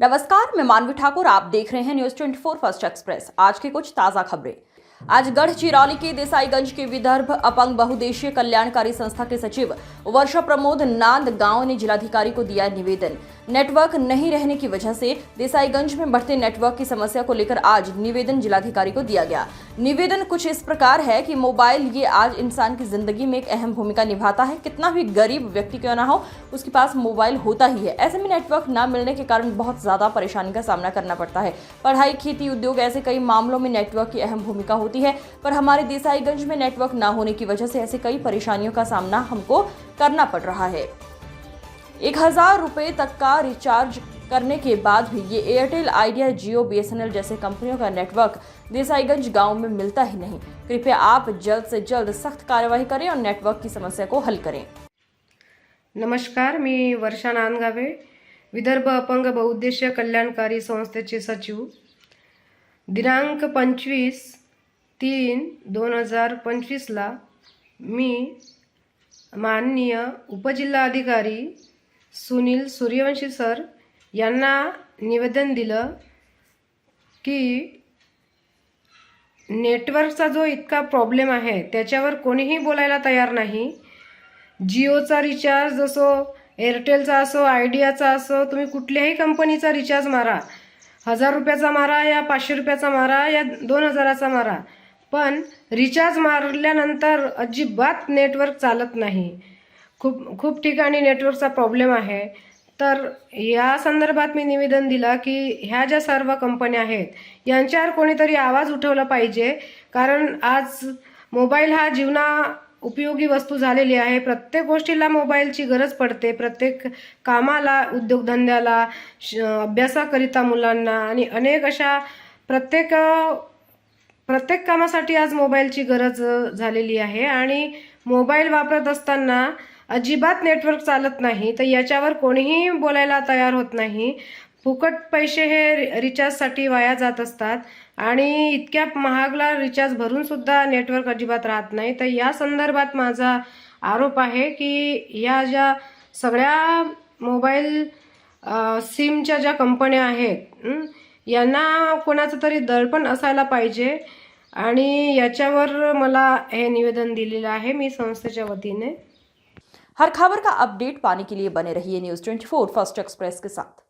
नमस्कार, मैं मानवी ठाकुर। आप देख रहे हैं न्यूज 24 फर्स्ट एक्सप्रेस। आज की कुछ ताजा खबरें। आज गढ़चिरौली के देसाईगंज के विदर्भ अपंग बहुउद्देशीय कल्याणकारी संस्था के सचिव वर्षा प्रमोद नांद गांव ने जिलाधिकारी को दिया निवेदन। नेटवर्क नहीं रहने की वजह से देसाईगंज में बढ़ते नेटवर्क की समस्या को लेकर आज निवेदन जिलाधिकारी को दिया गया। निवेदन कुछ इस प्रकार है कि मोबाइल ये आज इंसान की जिंदगी में एक अहम भूमिका निभाता है। कितना भी गरीब व्यक्ति क्यों ना हो, उसके पास मोबाइल होता ही है। ऐसे में नेटवर्क न मिलने के कारण बहुत ज्यादा परेशानी का सामना करना पड़ता है। पढ़ाई, खेती, उद्योग, ऐसे कई मामलों में नेटवर्क की अहम भूमिका होती है, पर हमारे देसाईगंज में नेटवर्क न होने की वजह से ऐसे कई परेशानियों का सामना हमको करना पड़ रहा है। 1000 रुपए तक का रिचार्ज करने के बाद भी ये एयरटेल, आइडिया, जियो, बीएसएनएल जैसे कंपनियों का नेटवर्क देसाईगंज गांव में मिलता ही नहीं। कृपया आप जल्द से जल्द सख्त कार्यवाही करें और नेटवर्क की समस्या को हल करें। नमस्कार, मी वर्षा नांदगावे, विदर्भ अपंग बहुउद्देशीय कल्याणकारी संस्थेचे सचिव। दिनांक 25/3/2025 मी माननीय उपजिल्हाधिकारी सुनील सूर्यवंशी सर यांना निवेदन दिलं की नेटवर्कचा जो इतका प्रॉब्लेम आहे त्याच्यावर कोणीही बोलायला तयार नाही। जिओचा रिचार्ज असो, एअरटेलचा असो, आयडियाचा असो, तुम्ही कुठल्याही कंपनीचा रिचार्ज मारा, 1000 रुपयाचा मारा या 500 रुपयाचा मारा या 2000चा मारा, पण रिचार्ज मारल्यानंतर अजिबात नेटवर्क चालत नाही। खूप ठिकाणी नेटवर्कचा प्रॉब्लेम आहे। तर या संदर्भात मी निवेदन दिला की ह्या ज्या सर्व कंपन्या आहेत यांच्यावर कोणीतरी आवाज उठवला पाहिजे, कारण आज मोबाईल हा जीवना उपयोगी वस्तू झालेली आहे। प्रत्येक गोष्टीला मोबाईलची गरज पडते, प्रत्येक कामाला, उद्योगधंद्याला, अभ्यासाकरिता मुलांना आणि अनेक अशा प्रत्येक कामासाठी आज मोबाईलची गरज झालेली आहे। आणि मोबाईल वापरत असताना अजिबात नेटवर्क चालत नाही, तर याच्यावर कोणीही बोलायला तयार होत नाही। फुकट पैसे हे रिचार्जसाठी वाया जात असतात आणि इतक्या महागला रिचार्ज भरून सुद्धा नेटवर्क अजिबात राहत नाही। तर या संदर्भात माझा आरोप आहे की या ज्या सगळ्या मोबाईल सिमच्या ज्या कंपन्या आहेत यांना कोणाचं तरी दडपण असायला पाहिजे आणि याच्यावर मला हे निवेदन दिलेलं आहे मी संस्थेच्या वतीने। हर खबर का अपडेट पाने के लिए बने रहिए न्यूज 24 फर्स्ट एक्सप्रेस के साथ।